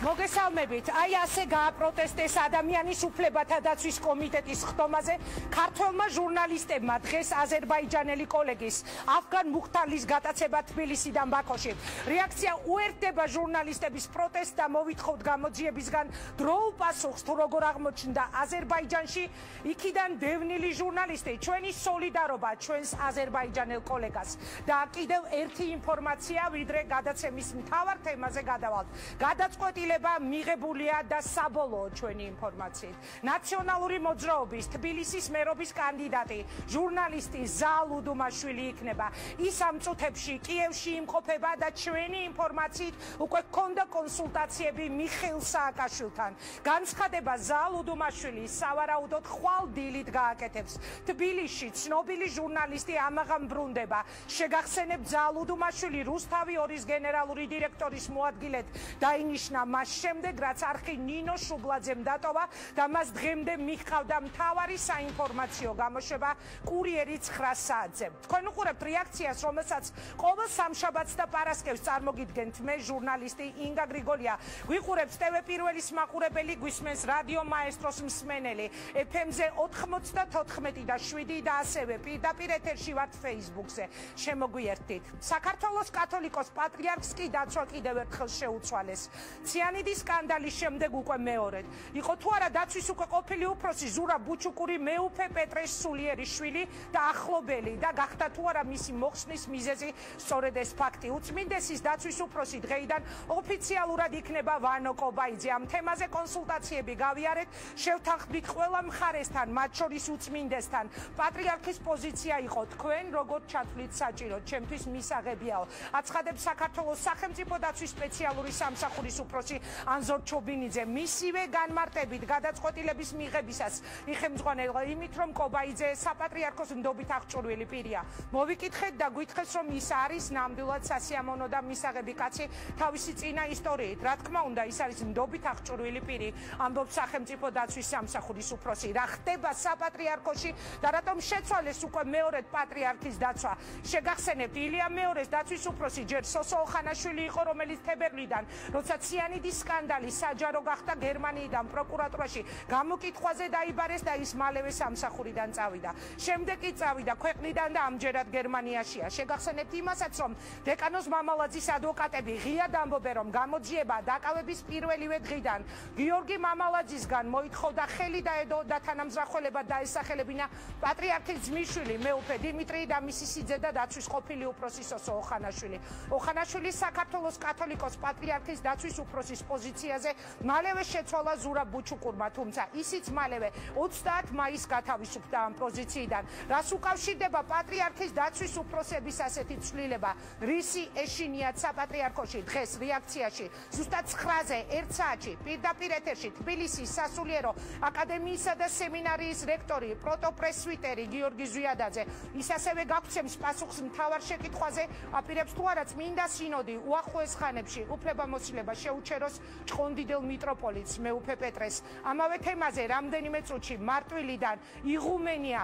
მოგესალმებით. აი ასე გააპროტესტეს ადამიანის უფლებათა დაცვის კომიტეტის ხდომაზე ქართველმა ჟურნალისტებმა დღეს აზერბაიჯანელი კოლეგის ავგან მუხთალის გატაცება თბილისიდან ბაქოში. რეაქცია უერთდება ჟურნალისტების პროტესტს და მოვითხოვთ გამოძიებისგან დროულ პასუხს თუ როგორ აღმოჩნდა აზერბაიჯანში იქიდან დევნილი ჟურნალისტი ჩვენი სოლიდარობა ჩვენს აზერბაიჯანელ კოლეგას. და კიდევ ერთი ინფორმაცია ვიდრე გადაცემის მთავარ თემაზე გადავალთ. გადაწყვეტილება მიღებულია და საბოლოო ჩვენი ინფორმაციით. ნაციონალური მოძრაობის თბილისის მერობის კანდიდატი ჟურნალისტი ზაალ უდუმაშვილი იქნება. ის ამ წუთებში კიევში იმყოფება და ჩვენი ინფორმაციით უკვე ჰქონდა კონსულტაციები მიხეილ სააკაშვილთან. განცხადება ზაალ უდუმაშვილი სავარაუდოდ ხვალ დილით გააკეთებს. თბილისში ცნობილი ჟურნალისტი ამაღამ ბრუნდება. შეგახსენებთ ზაალ უდუმაშვილი რუსთავი 2-ის გენერალური დირექტორის მოადგილედ დაინიშნა მას შემდეგ რაც არხი ნინო შუბლაძემ დატოვა და მას დღემდე მიჰყავდა მთავარი საინფორმაციო გამოშვება კურიერი 9 საათზე. თქვენ უყურებთ რეაქციას, რომელსაც ყოველ სამშაბათს და პარასკევს წარმოგიდგენთ მე ჟურნალისტი ინგა გრიგოლია. გვიყურებს TV პირველის მაყურებელი, გვისმენს რადიო მაესტროს მსმენელი FM-ზე 94 და 7 და ასევე პირდაპირ ეთერში ვართ Facebook-ზე. შემოგვიერთდით. საქართველოს კათოლიკოს პატრიარქს კი დაცვა კიდევ ერთხელ შეუცვალეს. ციანიდის სკანდალის შემდეგ უკვე მეორედ. იყო თუ არა დაცვის უკვე ყოფილი უფროსი ზურაბ ბუჩუკური მეუფე პეტრეს სულიერი შვილი და ახლობელი და გახდა თუ არა მისი მოხსნის მიზეზი სწორედ ეს ფაქტი. უწმინდესის დაცვის უფროსი დღეიდან ოფიციალურად იქნება ვანო კობაიძე. ამ თემაზე კონსულტაციები გავიარეთ, შევთანხმდით ყველა მხარესთან, მათ შორის უწმინდესთან. პატრიარქის პოზიცია იყო თქვენ როგორ ჩათვლით საჭირო, ჩემთვის მისაღებიაო. აცხადებს საქართველოს სახელმწიფო დაცვის სპეციალური სამსახურის უფროსი ანზორ ჩობინიძე. მისივე განმარტებით გადაწყვეტილების მიღებისას იხელმძღვანელა იმით, რომ კობაიძე საპატრიარქოს ნდობით აღჭურვილი პირია. მოვიკითხეთ და გვითხრეს, რომ ის არის ნამდვილად სასიამოვნო და მისაღები კაცი თავისი წინა ისტორიით. რა თქმა უნდა, ის არის ნდობით აღჭურვილი პირი, ამბობს სახელმწიფო დაცვის სამსახურის უფროსი. რა ხდება საპატრიარქოში და რატომ შეცვალეს უკვე მეორედ პატრიარქის დაცვა? შეგახსენებთ, ილია მეორეს დაცვის უფროსი ჯერ სოსო ოხანაშვილი იყო, რომელიც თებერვლიდან, როცა ციანიდის სკანდალი საჯარო გახდა გერმანიიდან პროკურატურაში გამოკითხვაზე დაიბარეს და ის მალევე სამსახურიდან წავიდა. შემდეგ კი წავიდა ქვეყნიდან და ამჯერად გერმანიაშია. შეგახსენებთ იმასაც, რომ დეკანოს მამალაძის ადვოკატები ღიად ამბობენ, რომ გამოძიება დაკავების პირველივე დღიდან გიორგი მამალაძისგან მოითხოვდა ხელი დაედო და თანამზრახველება დაესახელებინა პატრიარქის ძმისშვილი მეუფე დიმიტრი და მისი სიძე და დაცვის ყოფილი უფროსი სოსო ოხანაშვილი. ოხანაშვილი საქართველოს კათოლიკოს პატრიარქის დაცვის უფროსის პოზიციაზე მალევე შეცვალა ზურაბ ბუჩუკურმა, თუმცა ისიც მალევე 30 მაისს გათავისუფლდა ამ პოზიციიდან. რას უკავშირდება პატრიარქის დაცვის უფროსების ასეთი ცვლილება? რისი ეშინიათ საპატრიარქოში დღეს რეაქციაში ზუსტად 9-ზე 1 საათში პირდაპირ ეთერში თბილისის სასულიერო აკადემიისა და სემინარიის რექტორი პროტოპრესვიტერი გიორგი ზვიადაძე. ის ასევე გაგვცემს პასუხს მთავარ შეკითხვაზე, აპირებს თუ არა წმინდა სინოდი უახლოეს ხანებში უფლებამოსილება შეუჩეროს ჭყონდიდელ მიტროპოლიტს მეუფე პეტრეს. ამავე თემაზე რამდენიმე წუთში მარტვილიდან იღუმენია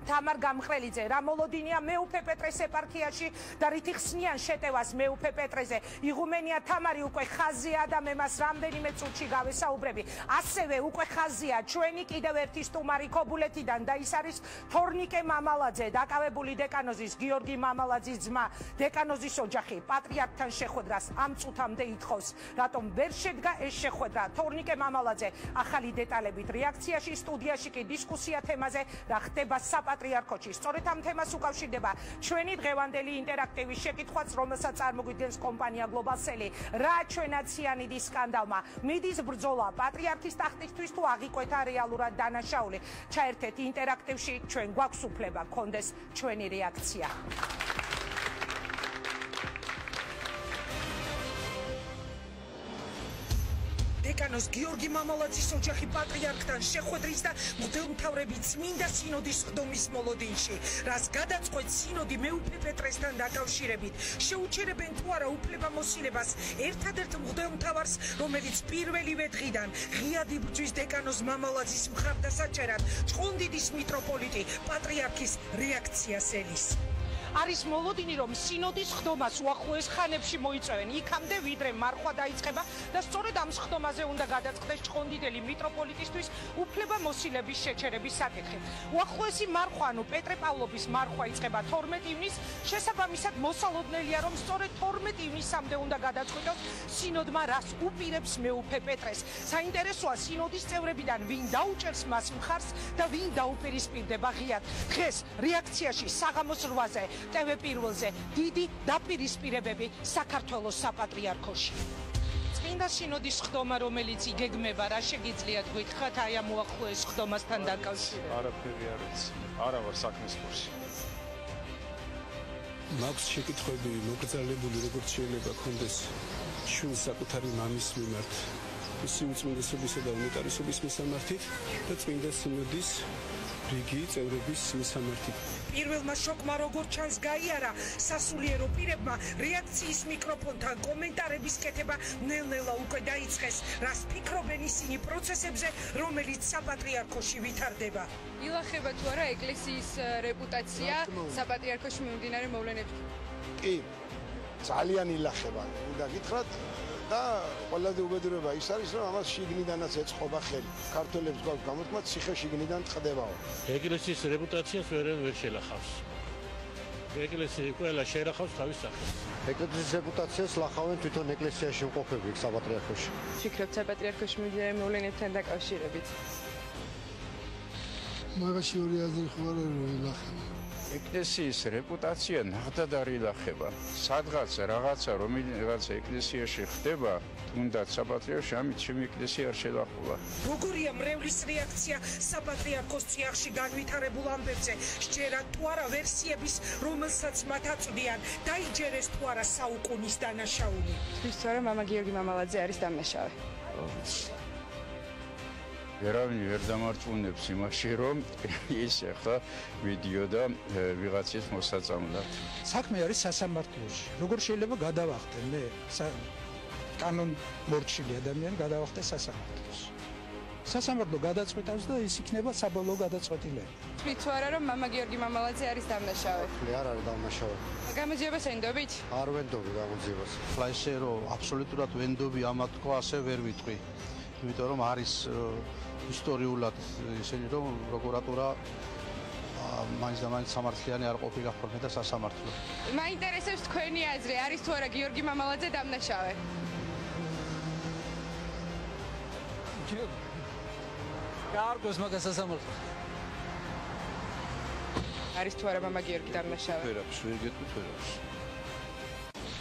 თამარ გამყრელიძე რამოლოდინია მეუფე პეტრეს ეპარქიაში და რითი ხსნიან შეტევას მეუფე პეტრეზე. იღუმენია თამარი უკვე ხაზია და მე მას რამდენიმე წუთში გავესაუბრები. ასევე უკვე ხაზია ჩვენი კიდევ ერთი სტუმარი ქობულეთიდან და ის არის თორნიკე მამალაძე, დაკავებული დეკანოზის გიორგი მამალაძის ძმა. დეკანოზის ოჯახი პატრიარქთან შეხვედრას ამ წუთამდე ითხოვს. რატომ ვერ შედგა ეს შეხვედრა? თორნიკე მამალაძე ახალი დეტალებით რეაქციაში, სტუდიაში კი დისკუსია თემაზე რა ხდება პატრიარქოში. სწორედ ამ თემას უკავშირდება ჩვენი დღევანდელი ინტერაქტივის შეკითხვაც, რომელსაც წარმოგვიდგენს კომპანია გლობალსელი. რა ჩვენა ციანიდის სკანდალმა მიდის ბრძოლა პატრიარქის ტახტისთვის თუ აღიკვეთა რეალურად დანაშაული? ჩაერთეთ ინტერაქტივში, ჩვენ გვაქვს უფლება გქონდეს ჩვენი რეაქცია. დეკანოს გიორგი მამალაძის ოჯახი პატრიარქთან შეხვედრის და მღვდელმთავრების წმინდა სინოდის ხდომის მოლოდინში, რაც გადაწყვეტს სინოდი მეუფე პეტრესთან დაკავშირებით, შეუჩერებენ თუ არა უფლებამოსილებას ერთადერთ მღვდელმთავარს, რომელიც პირველივე დღიდან ღიად იბრძვის დეკანოს მამალაძის მხარდასაჭერად ჭყონდიდის მიტროპოლიტი პატრიარქის რეაქციას ელის. არის მოლოდინი, რომ სინოდის ხდომას უახლოეს ხანებში მოიწევენ, იქამდე ვიდრე მარხვა დაიწყება და სწორედ ამ ხდომაზე უნდა გადაწყდეს ჭყონდიდელი მიტროპოლიტისთვის უფლებამოსილების შეჩერების საკითხი. უახლოესი მარხვა, ანუ პეტრე პავლობის მარხვა იწყება 12 ივნისს, შესაბამისად მოსალოდნელია, რომ სწორედ 12 ივნისამდე უნდა გადაწყვიტოს სინოდმა რას უპირებს მეუფე პეტრეს. საინტერესოა სინოდის წევრებიდან ვინ დაუჭერს მას მხარს და ვინ დაუპირისპირდება ღიად. დღეს რეაქციაში საღამოს 8-ზე TV პირველზე დიდი დაპირისპირებები საქართველოს საპატრიარქოში. წმინდა სინოდის ხდომა, რომელიც იგეგმება, რა შეგიძლიათ გითხრათ აი ამ უახლოეს ხდომასთან დაკავშირებით? არაფერი არ ვიცი, არა ვარ საქმის კურსი. მაქვს შეკითხვები მოკრძალებული, როგორც შეიძლება კონდეს შვილის საკუთარი მამის მიმართ, მისი უწმინდესობისა და უნეტარესობის მისამართით და წმინდა სინოდის რიგი წევრების მისამართით. პირველმა შოკმა როგორც ჩანს გაიარა, სასულიერო პირებმა რეაქციის მიკროფონთან კომენტარების კეთება ნელ-ნელა უკვე დაიწყეს, რას ფიქრობენ ისინი პროცესებზე, რომელიც საპატრიარქოში ვითარდება. ილახება თუ არა ეკლესიის რეპუტაცია საპატრიარქოში მიმდინარე მოვლენებში? კი, ძალიან ილახება. უნდა გითხრათ და ყველაზე უბედურება ის არის, რომ ამას შიგნიდანაც ეწყობა ხელი. ქართველებს გვაქვს გამოთქმა ციხე შიგნიდან წყდებაო. ეკლესიის რეპუტაციას ვერ შელახავს. ეკლესია ყველა შეერახავს თავის სახელს. ეკლესიის რეპუტაციას ლახავენ თვითონ ეკლესიაში მყოფები საპატრიარქოში. ფიქრობთ საპატრიარქოში მიმდინარე მოვლენებთან დაკავშირებით? მაგაში ორი აზრი ხო არ არის ილახება. ეკლესიის რეპუტაცია ნახდად არ ილახება. სადღაც რაღაცა რომელიღაც ეკლესიაში ხდება, თუნდაც საპატრიარქოში, ამით ჩემი ეკლესია არ შელახულა. როგორია მრევლის რეაქცია საპატრიარქოს წიაღში განვითარებულ ამბებზე? სჯერათ თუ არა ვერსიების, რომელსაც მათ აწვდიან, დაიჯერეს თუ არა საუკუნის დანაშაული? ის თუ არა მამა გიორგი მამალაძე არის დამნაშავე? ვერავინ ვერ დამარწმუნებს იმაში, რომ ის ახლა ვიდეოდა ვიღაცის მოსაწამლად. საქმე არის სასამართლოში. როგორ შეიძლება გადავახტე მე კანონ მორჩილი ადამიანი გადავახტე სასამართლოში. სასამართლო გადაწყვეტავს და ის იქნება საბოლოო გადაწყვეტილება. თვით თუ არა რომ მამა გიორგი მამალაძე არის დამნაშავე? არ არის დამნაშავე. გამოძიებას ენდობით? არ ვენდობი გამოძიებას. ახლა ესე რომ აბსოლუტურად ვენდობი ამათ თქვა ასე ვერ ვიტყვი. იმიტომ რომ არის ისტორიულად ისეთი რომ პროკურატურა მაინც და მაინც სამართლიანი არ ყოფილა ხოლმე და სასამართლო. მაინტერესებს თქვენი აზრი, არის თუ არა გიორგი მამალაძე დამნაშავე? გაარგოს მაგას სასამართლო. არის თუ არა მამა გიორგი დამნაშავე? ვერაფერს ვერ გეტყვით ვერაფერს.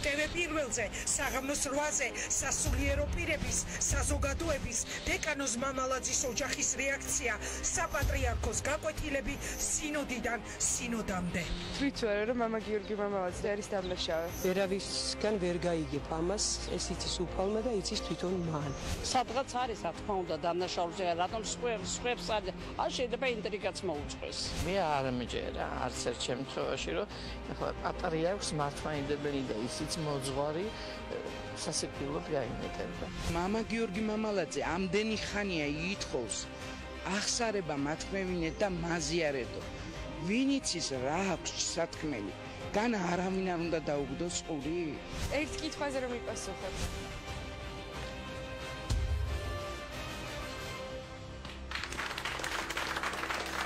TV პირველზე საღამოს 8-ზე სასულიერო პირების, საზოგადოების, დეკანოზ მამალაძის ოჯახის რეაქცია საპატრიარქოს გაკვეთილები სინოდიდან სინოდამდე. თვით თუ არა რომ მამა გიორგი მამალაძე არის დამნაშავე? ვერავისგან ვერ გაიგებ ამას, ეს იცის უფალმა და იცის თვითონ მან. სადღაც არის, რა თქმა უნდა, დამნაშაულზე, რატომ სხვებს არ შეიძლება ინტრიგაც მოუწყოს. მე არ მიჯერა არც ერთ შემთხვევაში, რომ ახლა პატრიარქს მართლმადიდებელი და ისიც მოძღვარი სასიკვდილოდ გაიმეტება. მამა გიორგი მამალაძე ამდენი ხანია ითხოვს აღსარება მათქმევინეთ და მაზიარედო. ვინ იცის რა აქვს სათქმელი? განა არავინ არ უნდა დაუგდოს ყური? ერთ კითხვაზე რომ მიპასუხებ.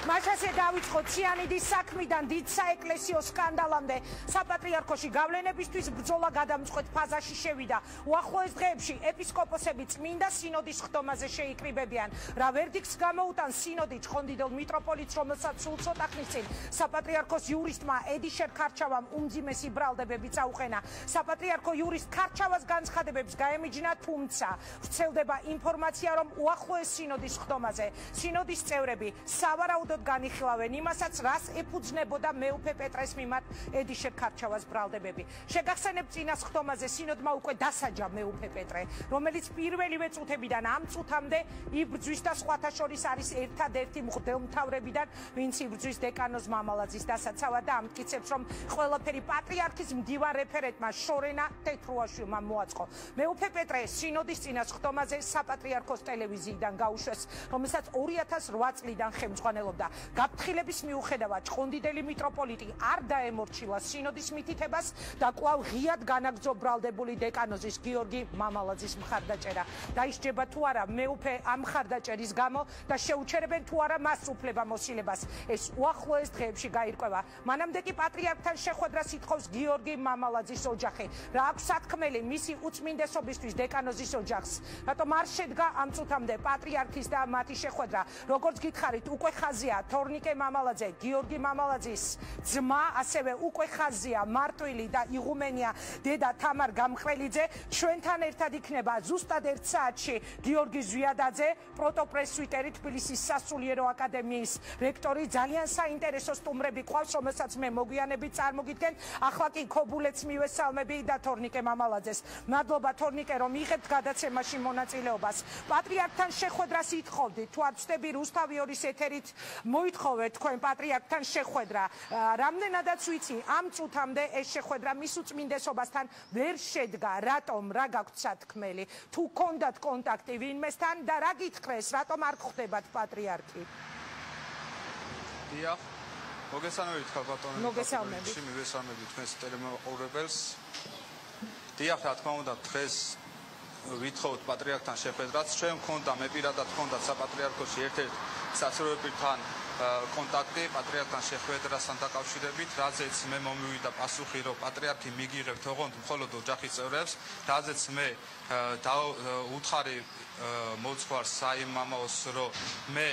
მაშასე დავიწყოთ ციანიდის საქმიდან დიდ საეკლესიო სკანდალამდე. საპატრიარქოში გავლენებისთვის ბრძოლა გადამწყვეტ ფაზაში შევიდა. უახლოეს დღეებში ეპისკოპოსები წმინდა სინოდის ხდომაზე შეიკრიბებიან. რა ვერდიქტს გამოუტანს სინოდი ჭყონდიდელ მიტროპოლიტს, რომელსაც სულ ცოტა ხნის წინ საპატრიარქოს იურისტმა ედიშერ ქარჩავამ უმძიმესი ბრალდებები წაუყენა. საპატრიარქო იურისტ ქარჩავას განცხადებებს გაემიჯნა, თუმცა ვრცელდება ინფორმაცია, რომ უახლოეს სინოდის ხდომაზე სინოდის წევრები სავარაუდოდ განიხილავენ იმასაც, რას ეფუძნებოდა მეუფე პეტრეს მიმართ ედიშერ ქარჩავას ბრალდებები. შეგახსენებთ წინას ხდომაზე სინოდმა უკვე დასაჯა მეუფე პეტრე, რომელიც პირველივე წუთებიდან ამ წუთამდე იბრძვის და სხვათა შორის არის ერთადერთი მღვდელმთავრებიდან, ვინც იბრძვის დეკანოზ მამალაძის დასაცავად და ამტკიცებს, რომ ყველაფერი პატრიარქის მდივარ რეფერენტმა შორენა თეთრუაშვილმა მოაწყო. მეუფე პეტრე სინოდის წინას ხდომაზე საპატრიარქოს ტელევიზიიდან გაუშვეს, რომელსაც 2008 წლიდან ხელმძღვანელობდა. გაფრთხილების მიუხედავად ჭყონდიდელი მიტროპოლიტი არ დაემორჩილა სინოდის მითითებას და კვლავ ღიად განაგრძო ბრალდებული დეკანოზის გიორგი მამალაძის მხარდაჭერა. დაისჯება თუ არა მეუფე ამ მხარდაჭერის გამო და შეუჩერებენ თუ არა მას უფლება მოსილებას. ეს უახლოეს დღეებში გაირკვევა. მანამდე კი პატრიარქთან შეხვედრას ითხოვს გიორგი მამალაძის ოჯახი. რა აქვს სათქმელი მისი უწმინდესობისთვის დეკანოზის ოჯახს. რატომ არ შედგა ამ წუთამდე პატრიარქის და მათი შეხვედრა? როგორც გითხარით, უკვე ხაზია თორნიკე მამალაძე, გიორგი მამალაძის ძმა, ასევე უკვე ხაზია მარტვილი და იღუმენია დედა თამარ გამყრელიძე. ჩვენთან ერთად იქნება ზუსტად 1 საათში გიორგი ზვიადაძე, პროტოპრესვიტერი თბილისის სასულიერო აკადემიის რექტორი. ძალიან საინტერესო სტუმრები ყავს, რომელსაც მე მოგვიანებით წარმოგიდგენ. ახლა კი ქობულეთს მივესალმები და თორნიკე მამალაძეს. მადლობა თორნიკე, რომ იღებთ გადაცემაში მონაწილეობას. პატრიარქთან შეხვედრას ითხოვდით, თუ არ ვცდები რუსთავი 2-ის ეთერით მოითხოვეთ თქვენ პატრიარქთან შეხვედრა. რამდენადაც ვიცი, ამ წუთამდე ეს შეხვედრა მის უწმინდესობასთან ვერ შედგა. რატომ? რა გაქვთ სათქმელი? თუ გქონდათ კონტაქტი ვინმესთან და რა გითხრეს, რატომ არ გხვდებათ პატრიარქი? დიახ, მოგესალმებით ხალბატონო. მოგესალმებით. მივესალმებით თქვენს ტელემოყურებელს. დიახ, რა თქმა უნდა, დღეს ვითხოვთ პატრიარქთან შეხვედრაც. ჩვენ მქონდა, მე პირადად მქონდა საპატრიარქოში ერთ-ერთ სასწორებთან კონტაქტი პატრიარქთან შეხვედრასთან დაკავშირებით, რაზეც მე მომივიდა პასუხი, რომ პატრიარქი მიგიღებთ ოღონდ მხოლოდ ოჯახის წევრებს, რაზეც მე უთხარი მოძღვარს საიმამაოს, რომ მე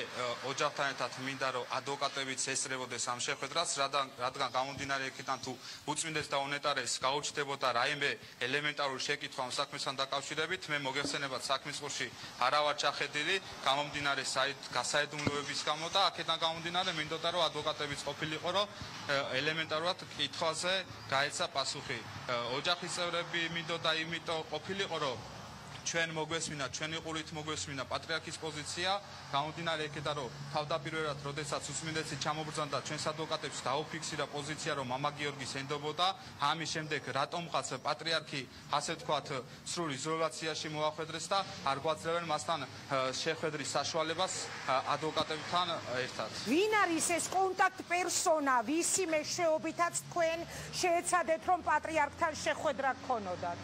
ოჯახთან ერთად მინდა, რომ ადვოკატებიც ესწრებოდეს ამ შეხვედრას, რადგან გამომდინარე იქიდან თუ უწმინდეს და უნეტარეს გაუჩნდებოდა რაიმე ელემენტარული შეკითხვა ამ საქმესთან დაკავშირებით, მე მოგეხსენებათ საქმის ყურში არა ვარ ჩახედილი, გამომდინარე გასაედუმლოების გამო და აქედან გამომდინარე მინდოდა, რომ ადვოკატებიც ყოფილიყო, რომ ელემენტარულად კითხვაზე გაეცა პასუხი. ოჯახის წევრები მინდოდა იმიტომ ყოფილიყო, რომ ჩვენ მოგვესმინა, ჩვენი ყურით მოგვესმინა პატრიარქის პოზიცია, გამომდინარე იქიდან, რომ თავდაპირველად, როდესაც უწმინდესი ჩამობრძანდა ჩვენს ადვოკატებს დაუფიქსირა პოზიცია, რომ მამა გიორგის ენდობოდა, ამის შემდეგ რატომღაც პატრიარქი, ასე ვთქვათ, სრულ იზოლაციაში მოახვედრეს და არ გვაძლევენ მასთან შეხვედრის საშუალებას ადვოკატებთან ერთად. ვინ არის ეს კონტაქტ პერსონა, ვისი მეშვეობითაც თქვენ შეეცადეთ, რომ პატრიარქთან შეხვედრა გქონოდათ?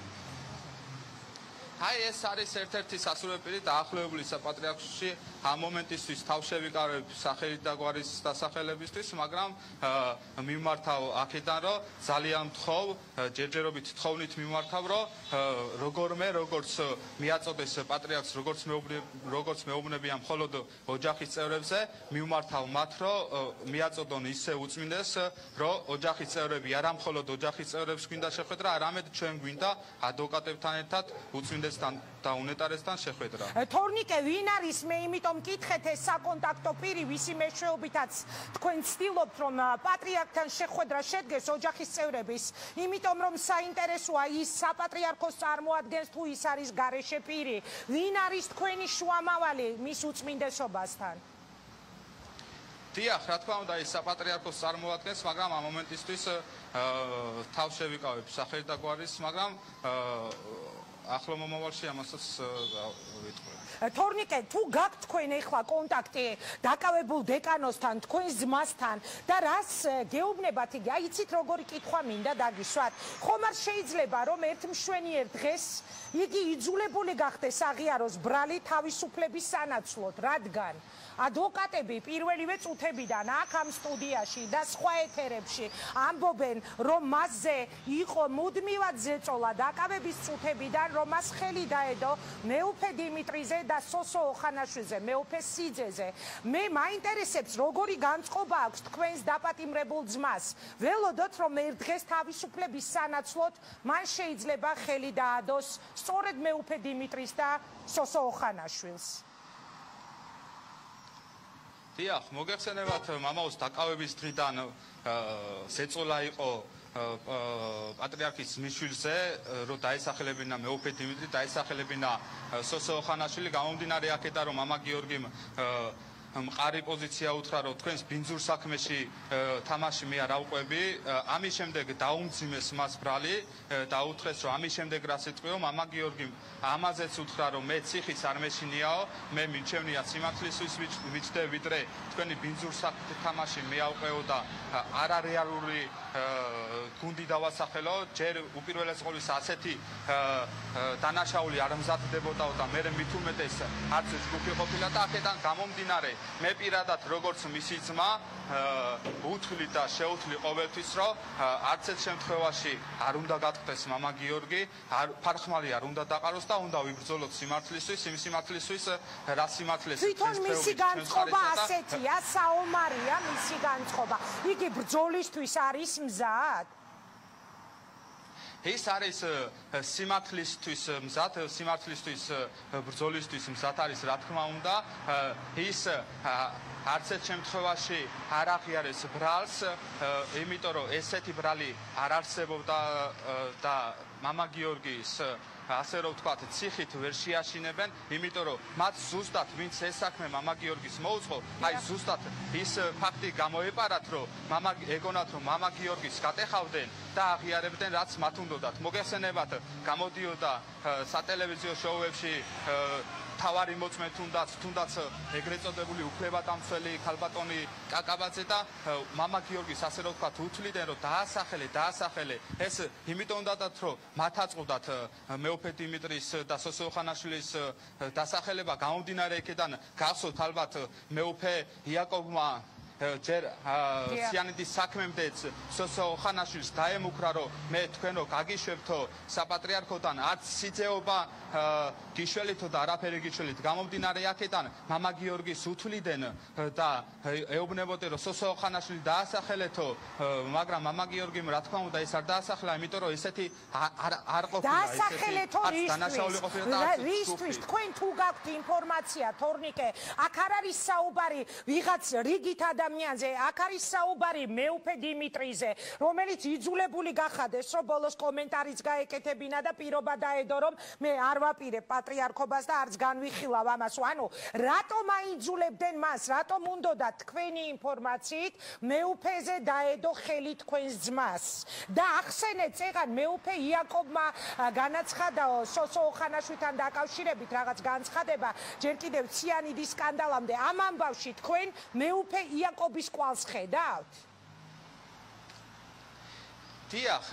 აი ეს არის ერთ-ერთი სასურველი დაახლოებული საპატრიარქოში ამ მომენტისთვის თავშევიკავებ სახელით და გვარის დასახელებისთვის, მაგრამ მიმართავ აქედან, რომ ძალიან მთხოვ, ჯერჯერობით თხოვნით მიმართავ, რომ როგორმე, როგორც მიაწოდეს პატრიარქს, როგორც მეუბნებიან მხოლოდ ოჯახის წევრებზე, მიმართავ მათ, რომ მიაწოდონ ისე უწმინდეს, რომ ოჯახის წევრები არა მხოლოდ ოჯახის წევრებს გვინდა შეხვედრა, არამედ ჩვენ გვინდა ადვოკატებთან ერთად უწმინდეს და უნეტარესთან შეხვედრა. თორნიკე, ვინ არის? მე იმიტომ მკითხეთ ეს საკონტაქტო პირი, ვისი მეშვეობითაც თქვენ ცდილობთ, რომ პატრიარქთან შეხვედრა შედგეს ოჯახის წევრების, იმიტომ რომ საინტერესოა ის საპატრიარქოს წარმოადგენს თუ ის არის გარეშე პირი. ვინ არის თქვენი შუამავალი მის უწმინდესობასთან? დიახ, რა თქმა უნდა, ის საპატრიარქოს წარმოადგენს, მაგრამ ამ მომენტისთვის თავშევიკავებ სახელით და გვარის, მაგრამ ახლა მომავალში ამასაც ვიტყვი. თორნიკე, თუ გაქვთ თქვენ ეხლა კონტაქტი დაკავებულ დეკანოსთან, თქვენს ძმასთან და რას გეუბნებათ იგი? აი, იცით როგორი კითხვა მინდა დაგიშვათ. ხომ არ შეიძლება რომ ერთ მშვენიერ დღეს იგი იძულებული გახდეს აღიაროს ბრალი თავისუფლების სანაცვლოდ, რადგან ადვოკატები პირველივე წუთებიდან აქ ამ სტუდიაში და სხვა ეთერებში ამბობენ, რომ მასზე იყო მუდმივად ზეწოლა დაკავების წუთებიდან, რომ მას ხელი დაედო მეუფე დიმიტრიზე და სოსო ოხანაშვილზე, მეუფე სიძეზე. მე მაინტერესებს, როგორი განწყობა აქვს თქვენს დაპატიმრებულ ძმას. ველოდოთ, რომ ერთ დღეს თავისუფლების სანაცვლოდ მან შეიძლება ხელი დაადოს სწორედ მეუფე დიმიტრის და სოსო ოხანაშვილს. დიახ, მოგეხსენებათ, მამაოს დაკავების დღიდან ზეწოლა იყო პატრიარქის მიშვილზე, რომ დაესახელებინა მეუფე დიმიტრი, დაესახელებინა სოსო ოხანაშვილი, გამომდინარე აქედან, რომ მამა გიორგიმ მყარი პოზიცია უთხრა რომ თქვენს ბინძურ საქმეში თამაში მე არ ავყვები ამის შემდეგ დაუმძიმეს მას ბრალი დაუთხრეს რომ ამის შემდეგ რაც იტყვიო მამა გიორგი ამაზეც უთხრა რომ მე ციხის არ მეშინიაო მე მიჩევნია სიმართლისთვის ვიჩდე ვიდრე თქვენი ბინძურ თამაში მე ავყვეო და არარეალური გუნდი დავასახელო ჯერ უპირველეს ყოვლისა ასეთი დანაშაული არ მზადდებოდაო და მე მით უმეტეს არც ჯგუფი ყოფილა და აქედან გამომდინარე მე პირადად როგორც მისი ძმა უთვლი და შეუთვლი ყოველთვის რომ არც ერთ შემთხვევაში არ უნდა გატყდეს მამა გიორგი ფარხმალი არ უნდა დაყაროს და უნდა ვიბრძოლოთ სიმართლისთვის იმ სიმართლისთვის რა სიმართლეს თვითონ მისი განწყობა ასეთია საომარია მისი განწყობა იგი ბრძოლისთვის არის მზად ის არის სიმართლისთვის მზად სიმართლისთვის ბრძოლისთვის მზად არის რა თქმა უნდა ის არც ერთ შემთხვევაში არ აღიარეს ბრალს იმიტომ რომ ესეთი ბრალი არ არსებობდა და მამა გიორგის ასე რომ ვთქვათ ციხით ვერ შეაშინებენ იმიტომ რომ მათ ზუსტად ვინც ეს საქმე მამა გიორგის მოუწყო აი ზუსტად ის ფაქტი გამოეპარათ რომ ეგონათ რომ მამა გიორგის გატეხავდნენ და აღიარებდნენ რაც მათ უნდათ მოგეხსენებათ გამოდიოდა სატელევიზიო შოუებში თავარი მოწმე თუნდაც ეგრეთ წოდებული უფლებადამცველი ქალბატონი კაკაბაძე და მამა გიორგის ასე რომ ვთქვათ უთვლიდნენ რომ დაასახელე ეს იმიტომ უნდათ რომ მათ აწყობდათ მეუფე დიმიტრის და სოსო ხანაშვილის დასახელება გამომდინარე იქიდან გახსოვთ ალბათ მეუფე იაკობმა ჯერ სიანეთის საქმემდეც სოსო ხანაშვილს დაემუქრა რომ მე თქვენო გაგიშვებთო საპატრიარქოდან არც სიძეობა გიშველითო და არაფერი გიშველით გამომდინარე აქედან მამა გიორგის უთვლიდან და ეუბნებოდნენ რომ სოსო ხანაშვილი დაასახელეთო მაგრამ მამა გიორგიმ რა თქმა უნდა ეს არ დაასახლა იმიტომ რომ ესეთი არ ყოფილა დაასახელეთო რისთვის თქვენ თუ გაქვთ ინფორმაცია თორნიკე აქ არ არის საუბარი ვიღაც რიგით ადამიანზე აქ არის საუბარი მეუფე დიმიტრიზე რომელიც იძულებული გახადეს რომ ბოლოს კომენტარიც გაეკეთებინა და პირობა დაედო რომ მე არ ვაპირებ პატრიარქობას და არც განვიხილავ ამას ანუ რატომ აიძულებდნენ მას რატომ უნდოდა თქვენი ინფორმაციით მეუფეზე დაედო ხელი თქვენს ძმას და ახსენეთ წეგან მეუფე იაკობმა განაცხადაო სოსო ხანაშვილთან დაკავშირებით რაღაც განცხადება ჯერ კიდევ ციანიდის სკანდალამდე ამ ამბავში თქვენ მეუფე იაკობის კვალს ხედავთ დიახ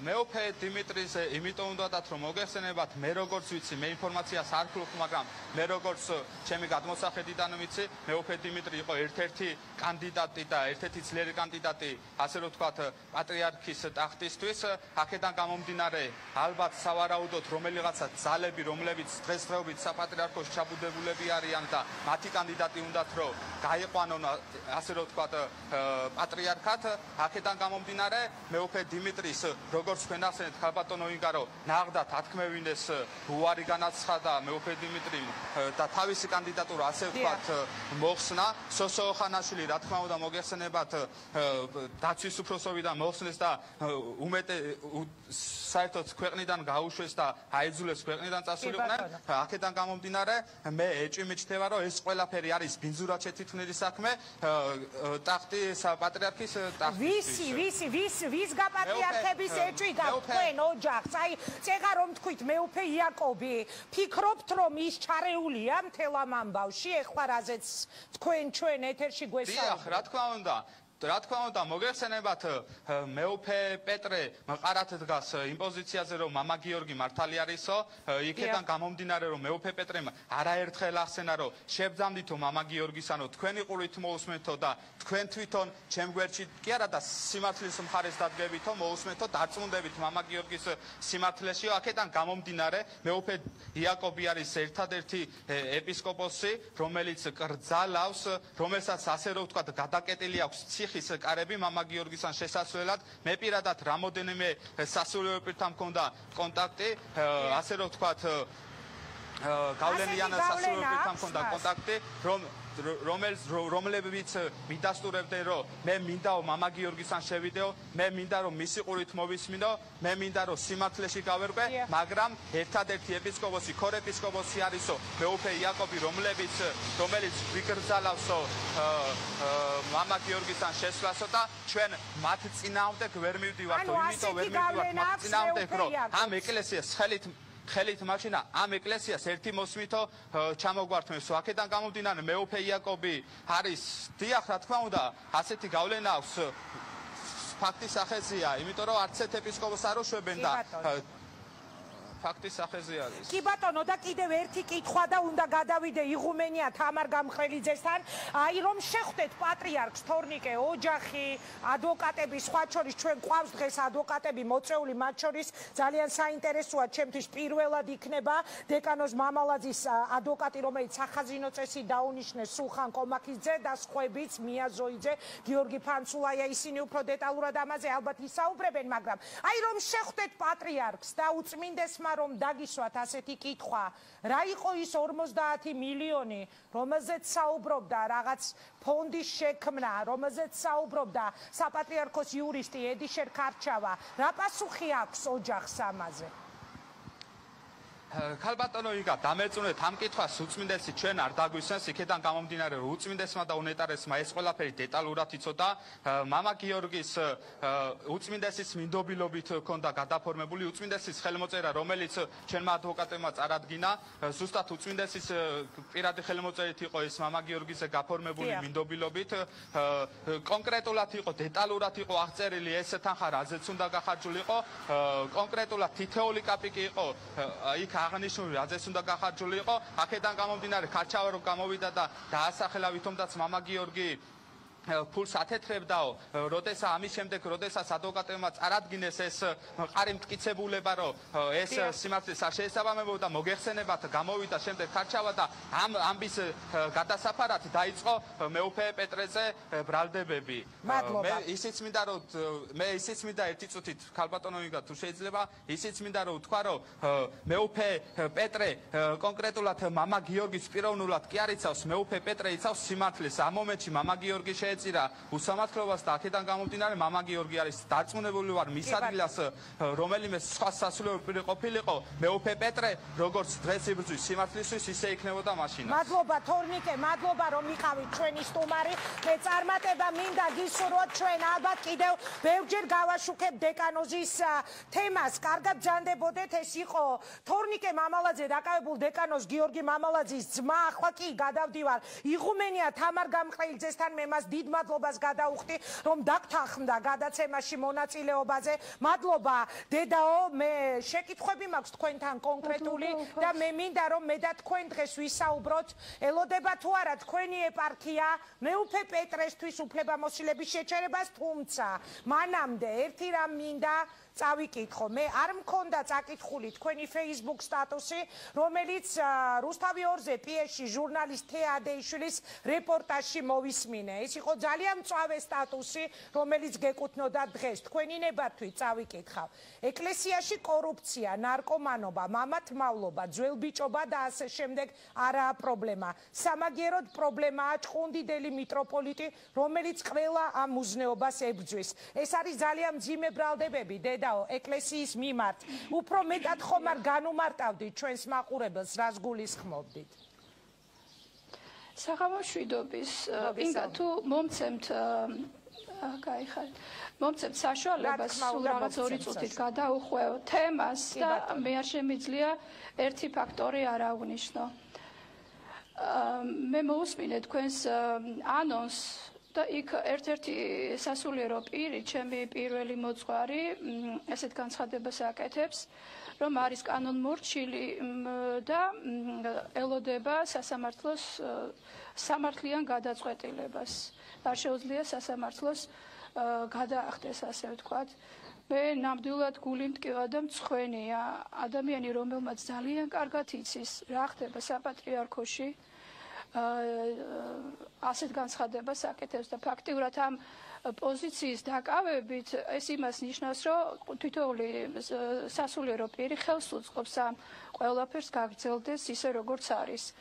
მეუფე დიმიტრიზე იმიტომ უნდათ რომ მოგეხსენებათ მე როგორც ვიცი მე ინფორმაციას არ ვქლობ მაგრამ მე როგორც ჩემი გადმოსახედიდან ვიცი მეუფე დიმიტრი იყო ერთ-ერთი კანდიდატი და ერთ-ერთი ძლიერი კანდიდატი ასე რომ ვთქვათ პატრიარქის ტახტისთვის აქედან გამომდინარე ალბათ სავარაუდოდ რომელიღაცა ძალები რომლებიც დღესდღეობით საპატრიარქოს ჩაბუდებულები არიან და მათი კანდიდატი უნდათ რომ გაიყვანონ ასე რომ ვთქვათ პატრიარქად აქედან გამომდინარე მეუფე დიმიტრის როგორც თქვენ ახსენეთ ქალბატონო ინგარო ნაღდათ ათქმევინეს უარი განაცხადა მეუფე დიმიტრიმ და თავისი კანდიდატურა ასე ვთქვათ მოხსნა სოსო ხანაშვილი რა თქმა უნდა მოგეხსენებათ დაცვის უფროსობიდან მოხსნეს და უმეტე საერთოდ ქვეყნიდან გაუშვეს და აიძულეს ქვეყნიდან წასულიყვნენ აქედან გამომდინარე მე ეჭვმიჩნდება რომ ეს ყველაფერი არის ბინძურად შეთითქმული საქმე ტახტი საპატრიარქის ტახტი ვის პატრიარქების ეჭვი გაქვთ თქვენ ოჯახს აი წეგა რომ თქვით მეუფე იაკობი ფიქრობთ რომ ის ჩარეულია მთელ ამ ამბავში ეხლა რაზეც თქვენ ჩვენ ეთერში გვესაუბრებთ დიახ რა თქმა უნდა მოგეხსენებათ მეუფე პეტრე მყარად დგას იმ პოზიციაზე რომ მამა გიორგი მართალი არისო იქიდან გამომდინარე რომ მეუფე პეტრემ არაერთხელ ახსენა რომ შებძამდითო მამა გიორგისანო თქვენი ყურით მოусმენთო და თქვენ თვითონ ჩემ გვერდში კი არა და სიმართლის მხარეს დადგებითო მოусმენთო დარწმუნდებით მამა გიორგის სიმართლეშიო აქედან გამომდინარე მეუფე იაკობი არის ერთადერთი ეპისკოპოსი რომელიც კრძალავს რომელსაც ასე რომ ვთქვათ გადაკეტილი აქვს ციხის კარები მამა გიორგისთან შესასვლელად მე პირადად რამოდენიმე სასულიერო პირთან მქონდა კონტაქტი ასე რომ ვთქვათ გავლენიან სასულიერო პირთან მქონდა კონტაქტი რომ რომლებიც მიდასტურებდნენ რომ მე მინდაო მამა გიორგისთან შევიდეო, მე მინდა რომ მისი ყურით მოვისმინო, მე მინდა რომ სიმართლეში გავერკვე, მაგრამ ერთადერთი ეპისკოპოსი, ქორეპისკოპოსი არისო მეუფე იაკობი, რომელიც ვიგრძალავსო მამა გიორგისთან შესვლასო და ჩვენ მათ წინააღმდეგ ვერ მივდივართ, იმიტომ ვერ მივდივართ მათ წინააღმდეგ, რომ ამ ეკლესიას ხელით მაშინა ამ ეკლესიას ერთი მოსმითო ჩამოგვართმევს. აქედან გამომდინარე მეუფე იაკობი არის დიახ, რა თქმა უნდა, ასეთი გავლენა აქვს ფაქტის სახეზეა, იმიტომ რომ არც ერთ ეპისკოპოსს არ უშვებენ და ფაქტის სახეზე არის. კი ბატონო, და კიდევ ერთი კითხვა და უნდა გადავიდე იღუმენია თამარ გამხრელიძესთან. აი რომ შეხვდეთ პატრიარქს თორნიკე ოჯახი, ადვოკატები, სხვა შორის ჩვენ ყავს დღეს ადვოკატები მოწეული, მათ შორის ძალიან საინტერესოა ჩემთვის პირველად იქნება დეკანოს მამალაძის ადვოკატი, რომელიც სახაზინო წესი დაუნიშნეს სულხან კომაქიძე და სხვაებიც მია ზოიძე, გიორგი ფანცულაია, ისინი უფრო დეტალურად ამაზე ალბათ ისაუბრებენ, მაგრამ აი რომ შეხვდეთ პატრიარქს და უწმინდესმა რომ დაგისვათ ასეთი კითხვა, რა იყო ის 50 მილიონი, რომელზეც საუბრობდა რაღაც ფონდის შექმნა, რომელზეც საუბრობდა საპატრიარქოს იურისტი ედიშერ ქარჩავა, რა პასუხი აქვს ოჯახს ამაზე? ქალბატონო იგა, დამეწუნეთ ამ კითხვას უწმინდესი ჩვენ არ დაგვისვენს, იქედან გამომდინარე რომ უწმინდესმა და უნეტარესმა ეს ყველაფერი დეტალურად იცოდა. მამა გიორგის უწმინდესის მინდობილობით ჰქონდა გადაფორმებული უწმინდესის ხელმოწერა, რომელიც ჩვენმა ადვოკატებმა წარადგინა. ზუსტად უწმინდესის პირადი ხელმოწერით იყო ეს მამა გიორგიზე გაფორმებული მინდობილობით. კონკრეტულად იყო, დეტალურად იყო აღწერილი ეს თანხა რაზეც უნდა გახარჯულიყო. კონკრეტულად თითეული კაპიკი იყო იქ აღნიშნული, რაზეც უნდა გახარჯული იყო. აქედან გამომდინარე ქარჩავა რომ გამოვიდა და დაასახელა ვითომაც მამა გიორგი ფულს ათეთრებდაო, როდესაც ამის შემდეგ, როდესაც ადვოკატებმა წარადგინეს ეს მყარი მტკიცებულება, რომ ეს სიმართლეს არ შეესაბამებოდა, მოგეხსენებათ, გამოვიდა შემდეგ ქარჩავა და ამ ამბის გადასაფარად დაიწყო მეუფე პეტრეზე ბრალდებები. მე ისიც მინდა ერთი წუთით ქალბატონო იგა თუ შეიძლება, ისიც მინდა რომ ვთქვა, რომ მეუფე პეტრე კონკრეტულად მამა გიორგის პიროვნულად კი არ იცავს, მეუფე პეტრე იცავს სიმართლეს. ამ მომენტში მამა გიორგი ეწირა უსამართლობას და აქედან გამომდინარე მამა გიორგი არის დარწმუნებული ვარ მის ადგილას რომელიმე სხვა სასულიერო პირი ყოფილიყო, მეუფე პეტრე როგორც დღეს იბრძვის სიმართლისთვის, ისე იქნებოდა მაშინაც. მადლობა თორნიკე, მადლობა რომ იყავით ჩვენი სტუმარი. მე წარმატება მინდა გისურვოთ, ჩვენ ალბათ კიდევ ბევრჯერ გავაშუქებ დეკანოზის თემას. კარგად ბრძანდებოდეთ, ეს იყო თორნიკე მამალაძე, დაკავებულ დეკანოს გიორგი მამალაძის ძმა. ახლა კი გადავდივარ იღუმენია თამარ გამყრელიძესთან, მე მას დიდ მადლობას გადაუხდი, რომ დაგთანხმდა გადაცემაში მონაწილეობაზე. მადლობა დედაო, მე შეკითხვები მაქვს თქვენთან კონკრეტული და მე მინდა რომ მე და თქვენ დღეს ვისაუბროთ, ელოდება თუ არა თქვენი ეპარქია მეუფე პეტრესთვის უფლებამოსილების შეჩერებას, თუმცა მანამდე ერთი რამ მინდა წავიკითხო. მე არ მქონდა წაკითხული თქვენი Facebook სტატუსი, რომელიც რუსთავი 2-ზე პიესში ჟურნალისტ თეადეიშვილის რეპორტაჟში მოვისმინე. ეს იყო ძალიან მწვავე სტატუსი, რომელიც გეკუთვნოდა დღეს. თქვენი ნებართვით წავიკითხავ. ეკლესიაში კორუფცია, ნარკომანობა, მამათმავლობა, ძველბიჭობა და ასე შემდეგ არაა პრობლემა. სამაგიეროდ პრობლემაა ჭყუნდიდელი მიტროპოლიტი, რომელიც ყველა ამ მუზნეობას ებრძვის. ეს არის ძალიან მძიმე ბრალდებები, ეკლესიის მიმართ. უფრო მეტად ხომ არ განუმარტავდით ჩვენს მაყურებელს, რას გულისხმობდით? საღამოშვიდობის ინგა თუ მომცემთ მომცემთ საშუალებას სულ რაღაც 2 წუთით გადაუხვევ თემას და მე არ შემიძლია ერთი ფაქტორი არ აღვნიშნო. მე მოусმინე თქვენს ანონს და იქ ერთ-ერთი სასულიერო პირი, ჩემი პირველი მოძღვარი, ესეთ განცხადებას აკეთებს, რომ არის კანონმორჩილი და ელოდება სასამართლოს სამართლიან გადაწყვეტილებას. არ შეუძლია სასამართლოს გადაახდეს, ასე ვთქვათ. მე ნამდვილად გული მტკივა და მწვენეა ადამიანი, რომელმაც ძალიან კარგად იცის, რა ხდება საპატრიარქოში, ასეთ განცხადებას აკეთებს და ფაქტიურად ამ პოზიციის დაკავებით ეს იმას ნიშნავს, რომ თითოეული სასულიერო პირი ხელს უწყობს ამ ყველაფერს გაგრძელდეს ისე როგორც არის.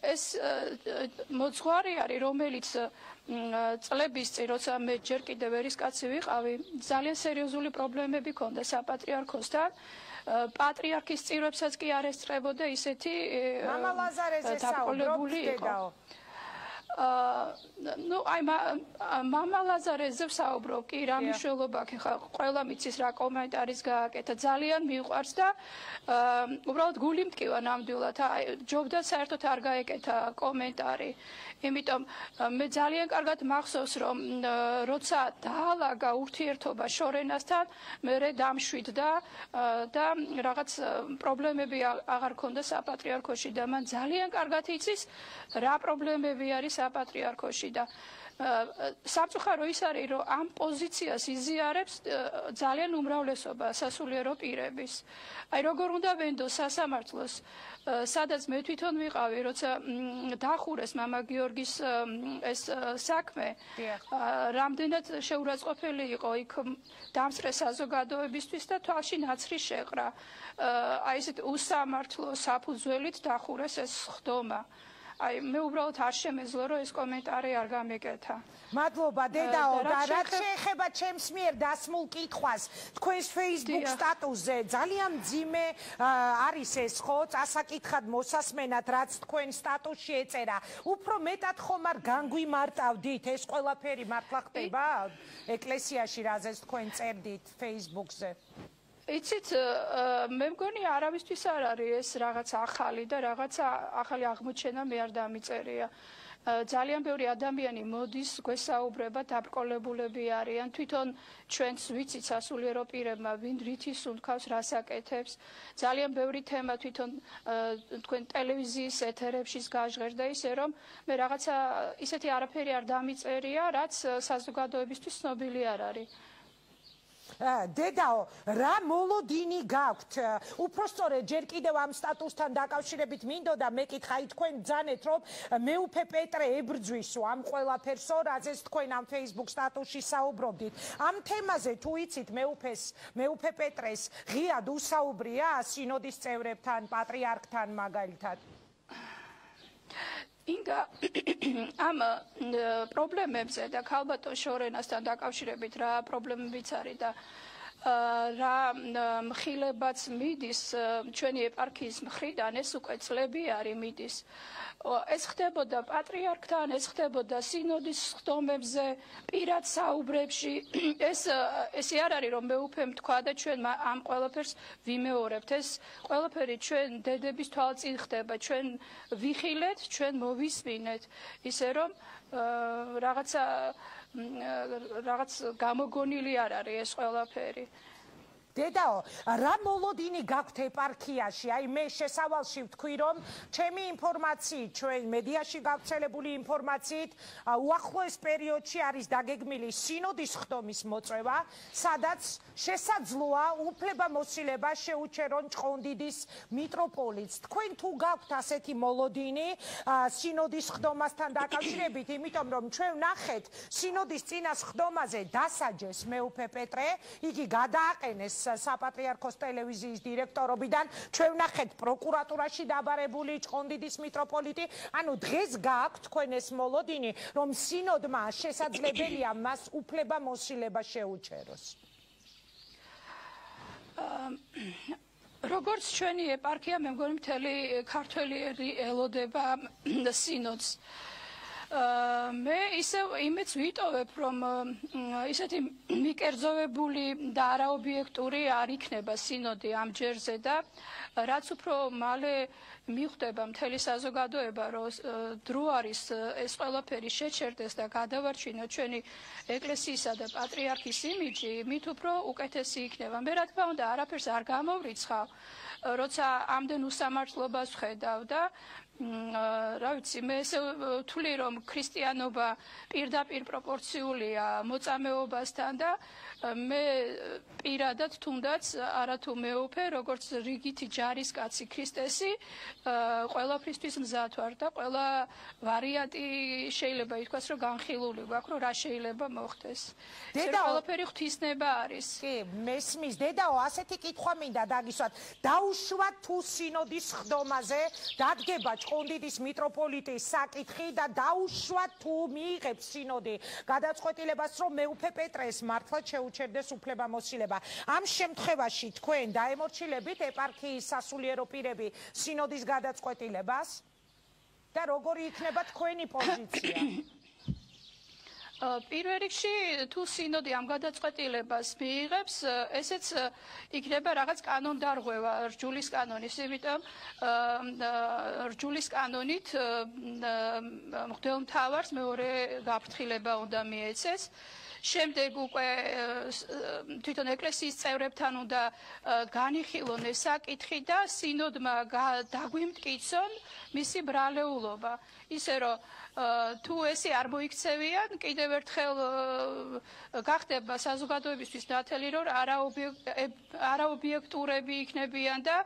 ეს მოძღვარი არის, რომელიც წლების წინ, როცა მე ჯერ კიდევ ერისკაცი ვიყავი, ძალიან სერიოზული პრობლემები ჰქონდა საპატრიარქოსთან. პატრიარქის წირვებსაც კი არ ესწრებოდა ისეთი მამა ლაზარეზე საუბრობთ დედაო. ну აი მამა ლაზარეზე ვსაუბრობ კი რა მნიშვნელობა აქვს ხა ყველა მიცის რა კომენტარის გააკეთა ძალიან მიყვარს და უბრალოდ გული მტკივა ნამდვილად აი ჯობდა საერთოდ არ გაეკეთა კომენტარი იმიტომ მე ძალიან კარგად მახსოვს რომ როცა დაალაგა ურთიერთობა შორენასთან მე დამშვიდდა და რაღაც პრობლემები აღარ ქონდა საპატრიარქოში და მან ძალიან კარგად იცის რა პრობლემები არის საპატრიარქოში და სამწუხარო ის არის რომ ამ პოზიციას იზიარებს ძალიან უმრავლესობა სასულიერო პირების. აი როგორ უნდა ვენდო სასამართლოს სადაც მე თვითონ ვიყავი როცა დახურეს მამა გიორგის ეს საქმე რამდენად შეურაცხყოფელი იყო იქ დამსწრე საზოგადოებისთვის და თვალში ნაცრი შეყრა. აი ესეთ უსამართლო საფუძველით დახურეს ეს ხდომა. აი მე უბრალოდ არ შემეძლო რომ ეს კომენტარი არ გამეკეთა. მადლობა დედაო და რაც შეეხება ჩემს მიერ დასმულ კითხვას თქვენს Facebook სტატუსზე ძალიან მძიმე არის ეს ხო წასაკითხად მოსასმენად რაც თქვენ სტატუსში ეწერა უფრო მეტად ხომ არ განგვიმარტავდით ეს ყველაფერი მართლა ხდება ეკლესიაში რაზეც თქვენ წერდით Facebook-ზე იცით მე მგონი არავისთვის არ არის ეს რაღაც ახალი და რაღაც ახალი აღმოჩენა მე არ დამიწერია. ძალიან ბევრი ადამიანი მოდის გვესაუბრება დაბრკოლებულები არიან თვითონ ჩვენც ვიცით სასულიერო პირებმა ვინ რითის უნდქავს რასაკეთებს ძალიან ბევრი თემა თვითონ თქვენ ტელევიზიის ეთერებშიც გაჟღერდა ისე რომ მე რაღაცა ისეთი არაფერი არ დამიწერია რაც საზოგადოებისთვის ცნობილი არ არის. დედაო, რა მოლოდინი გაქვთ? უпростоრე ჯერ კიდევ ამ სტატუსთან დაკავშირებით მინდოდა მეკითხა თქვენ ბძანეთ რომ მეუფე პეტრე ებრძვისო ამ ყველაფერსო რაზეც თქვენ ამ Facebook სტატუსში საუბრობდით. ამ თემაზე თუ იცით მეუფე პეტრეს ღიად უსაუბრია სინოდის წევრებთან, პატრიარქთან მაგალითად? ინგა ამ პრობლემებზე და ქალბატონ შორენასთან დაკავშირებით რა პრობლემებიც არის და რა მხილებაც მიდის ჩვენი ეპარქიის მხრიდან ეს უკვე წლები არის მიდის ეს ხდებოდა პატრიარქთან ეს ხდებოდა სინოდის ხდომებზე პირად საუბრებში ესე არ არის რომ მეუფემ თქვა და ჩვენ ამ ყველაფერს ვიმეორებთ ეს ყველაფერი ჩვენ დედების თვალწინ ხდება ჩვენ ვიხილეთ ჩვენ მოვისმინეთ ისე რომ რაღაც გამოგონილი არ არის ეს ყველაფერი დედაო, რა მოლოდინი გაქვთ ეპარქიაში? აი მე შესავალში ვთქვი რომ ჩემი ინფორმაციით, ჩვენ მედიაში გავრცელებული ინფორმაციით, უახლოეს პერიოდში არის დაგეგმილი სინოდის ხდომის მოწვევა, სადაც შესაძლოა უფლებამოსილება შეუჩერონ ჭყონდიდის მიტროპოლიტს. თქვენ თუ გაქვთ ასეთი მოლოდინი სინოდის ხდომასთან დაკავშირებით, იმიტომ რომ ჩვენ ვნახეთ სინოდის წინას ხდომაზე დასაჯეს მეუფე პეტრე, იგი გადააყენეს საპატრიარქოს ტელევიზიის დირექტორობიდან ჩვენ ვნახეთ პროკურატურაში დაბარებული ჭყონდიდის მიტროპოლიტი ანუ დღეს გააქვთ თქვენ ეს მოლოდინი რომ სინოდმა შესაძლებელია მას უფლებამოსილება შეუჩეროს როგორც ჩვენი ეპარქია მე მგონი მთელი ქართველი ელოდება სინოდს მე ისე იმეც ვიტოვებ რომ ისეთი მიკერძოვებული და არაობიექტური არ იქნება სინოდი ამ ჯერზე და რაც უფრო მალე მიხვდება მთელი საზოგადოება რომ დრო არის ეს ყველაფერი შეჩერდეს და გადავარჩინოთ ჩვენი ეკლესიისა და პატრიარქის იმიჯი მით უფრო უკეთესი იქნება მე რა თქმა უნდა არაფერს არ გამოვრიცხავ როცა ამდენ უსამართლობას ვხედავ და რა ვიცი მე ესე ვთვლი რომ ქრისტიანობა პირდაპირ პროპორციულია მოწამეობასთან და მე პირადად თუნდაც არათუ მეუფე როგორც რიგითი ჯარისკაცი ქრისტესი ყველაფრისთვის მზად ვარ და ყველა ვარიანტი შეიძლება ითქვას რომ განხილული გვაქვს რომ რა შეიძლება მოხდეს ყველაფერი ღვთისნება არის კი მესმის დედაო ასეთი კითხვა მინდა დაგისვათ დაუშვათ თუ სინოდის ხდომაზე დადგება ჭყონდიდის მიტროპოლიტის საკითხი და დაუშვათ თუ მიიღებს სინოდი გადაწყვეტილებას რომ მეუფე პეტრეს მართლაც შეუჩერდეს უფლებამოსილება ამ შემთხვევაში თქვენ დაემორჩილებით ეპარქიის სასულიერო პირები სინოდის გადაწყვეტილებას და როგორი იქნება თქვენი პოზიცია პირველ რიგში თუ სინოდი ამ გადაწყვეტილებას მიიღებს, ესეც იქნება რაღაც კანონდარღვევა რჯულის კანონის, იმიტომ რჯულის კანონით მღვდელმთავარს მეორე გაფრთხილება უნდა მიეცეს. შემდეგ უკვე თვითონ ეკლესიის წევრებთან უნდა განიხილონ ეს საკითხი და სინოდმა დაგვიმტკიცონ მისი ბრალეულობა. ისე რომ თუ ესე არ მოიქცევიან, კიდევ ერთხელ გახდება საზოგადოებისთვის ნათელი, რომ არაობიექტურები იქნებიან და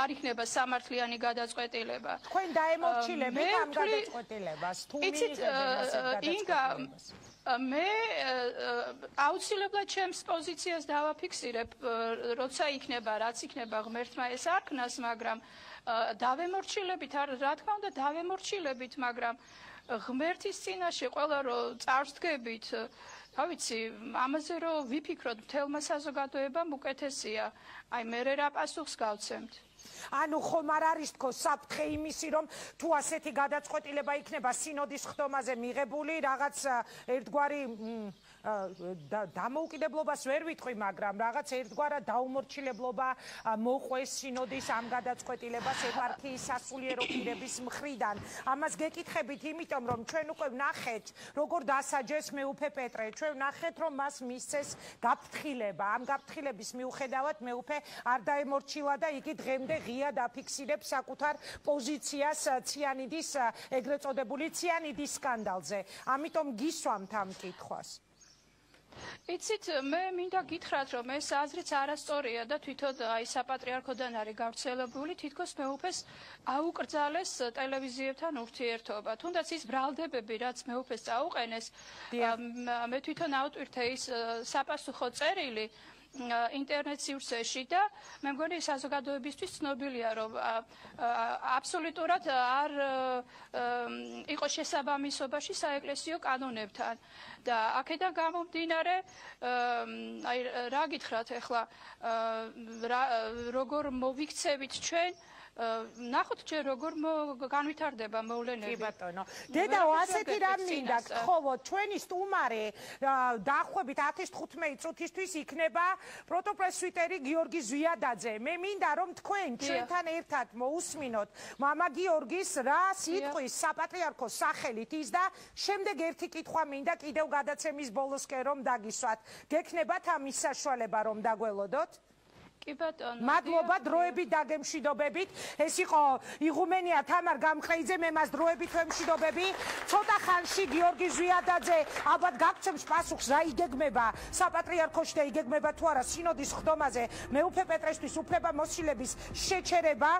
არ იქნება სამართლიანი გადაწყვეტილება. თქვენ დაემორჩილებთ ამ გადაწყვეტილებას, თუ მიიღებენ ასეთ გადაწყვეტილებას? მე აუცილებლად ჩემს პოზიციას დავაფიქსირებ, როცა იქნება, რაც იქნება ღმერთმა ეს არქნას, მაგრამ დავემორჩილებით, რა თქმა უნდა, დავემორჩილებით, მაგრამ ღმერთის წინაშე ყველა რომ წარსდგებით, რა ვიცი, ამაზე რომ ვიფიქროთ მთელმა საზოგადოებამ უკეთესია. აი მე რა პასუხს გავცემთ. ანუ ხომ არ არის თქო საფრთხე იმისი რომ თუ ასეთი გადაწყვეტილება იქნება სინოდის ხდომაზე მიღებული რაღაც ერთგვარი დამოუკიდებლობას ვერ ვიტყვი, მაგრამ რაღაც ერთგვარად დაუმორჩილებლობა მოყვეს სინოდის ამ გადაწყვეტილებას ეპარქიის სასულიერო პირების მხრიდან. ამას გეკითხებით, იმიტომ რომ ჩვენ უკვე ვნახეთ, როგორ დასაჯეს მეუფე პეტრე. ჩვენ ვნახეთ, რომ მას მისცეს გაფრთხილება. ამ გაფრთხილების მიუხედავად მეუფე არ დაემორჩილა და იგი დღემდე ღიად აფიქსირებს საკუთარ პოზიციას ციანიდის ეგრეთ წოდებული ციანიდის სკანდალზე. ამიტომ გისვამთ ამ კითხვას. იცით, მე მინდა გითხრათ, რომ ეს აზრიც არასწორია და თვითონ აი საპატრიარქოდან არის გავრცელებული, თითქოს მეუფეს აუკრძალეს ტელევიზიებთან ურთიერთობა. თუნდაც ის ბრალდებები, რაც მეუფეს წაუყენეს, მე თვითონ ავტვირთე ის საპასუხო წერილი ინტერნეტ სივრცეში და მე მგონი საზოგადოებისთვის ცნობილია, რომ აბსოლუტურად არ იყო შესაბამისობაში საეკლესიო კანონებთან. და აქედან გამომდინარე, აი რა გითხრათ ახლა, როგორ მოვიქცევით ჩვენ ნახოთ ჯერ როგორ განვითარდება მოვლენები. კი ბატონო. დედაო, ასეთი რამ მინდა გთხოვოთ, ჩვენი სტუმარი დაახლოებით 10-15 წუთისთვის იქნება პროტოპრესვიტერი გიორგი ზვიადაძე. მე მინდა რომ თქვენ ჩვენთან ერთად მოусმინოთ მამა გიორგის რა სიტყვის საპატრიარქოს სახელით ის და შემდეგ ერთი კითხვა მინდა კიდევ გადაცემის ბოლოსკენ რომ დაგისვათ. გექნებათ ამის საშუალება რომ დაგველოდოთ? მადლობა დროებით დაგემშვიდობებით. ეს იყო იღუმენია თამარ გამყრეიძე, მე მას დროებით ვემშვიდობები. ცოტა ხანში გიორგი ზვიადაძე ალბათ გაგცემს პასუხს რა იგეგმება საპატრიარქოში და იგეგმება თუ არა სინოდის ხდომაზე მეუფე პეტრესთვის უფლებამოსილების შეჩერება.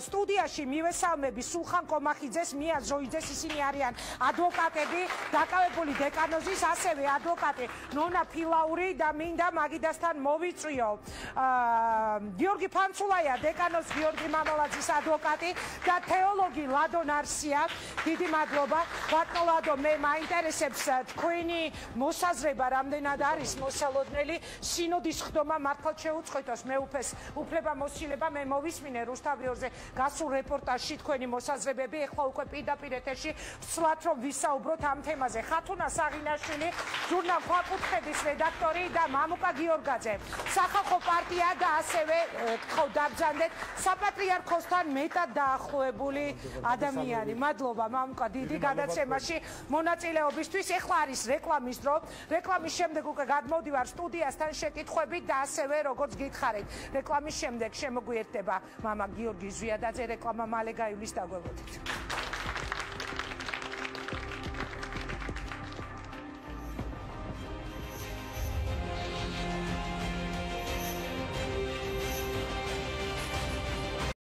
სტუდიაში მივესალმები სულხან კომახიძეს, მია ზოიძეს, ისინი არიან ადვოკატები, დაკავებული დეკანოზის, ასევე ადვოკატი ნონა ფილაური და მინდა მაგიდასთან მოვიწვიო. გიორგი ფანცულაია, დეკანოს გიორგი მამალაძის ადვოკატი და თეოლოგი ლადო ნარსია. დიდი მადლობა. ბატონო ლადო, მე მაინტერესებს თქვენი მოსაზრება რამდენად არის მოსალოდნელი სინოდის ხდომა მართლაც შეუწყვეტოს მეუფეს უფლებამოსილება. მე მოვისმინე რუსთავიორზე გასულ რეპორტაჟში თქვენი მოსაზრებები. ეხლა უკვე პირდაპირ ეთერში ვცვლათ რომ ვისაუბროთ ამ თემაზე. ხათუნა საღინაშვილი, ჟურნალ ქვაკუთხედის რედაქტორი და მამუკა გიორგაძე, სახალხო პარტია და ასევე გთხოვ დაბრძანდეთ საპატრიარქოსთან მეტად დაახლოებული ადამიანი. მადლობა მამუკა დიდი გადაცემაში მონაწილეობისთვის. ეხლა არის რეკლამის დრო. რეკლამის შემდეგ უკვე გადმოვდივარ სტუდიასთან შეკითხვებით და ასევე როგორც გითხარით. რეკლამის შემდეგ შემოგვიერთდება მამა გიორგი ზვიადაძე. რეკლამა მალე გაივლის, დაგვევოდით.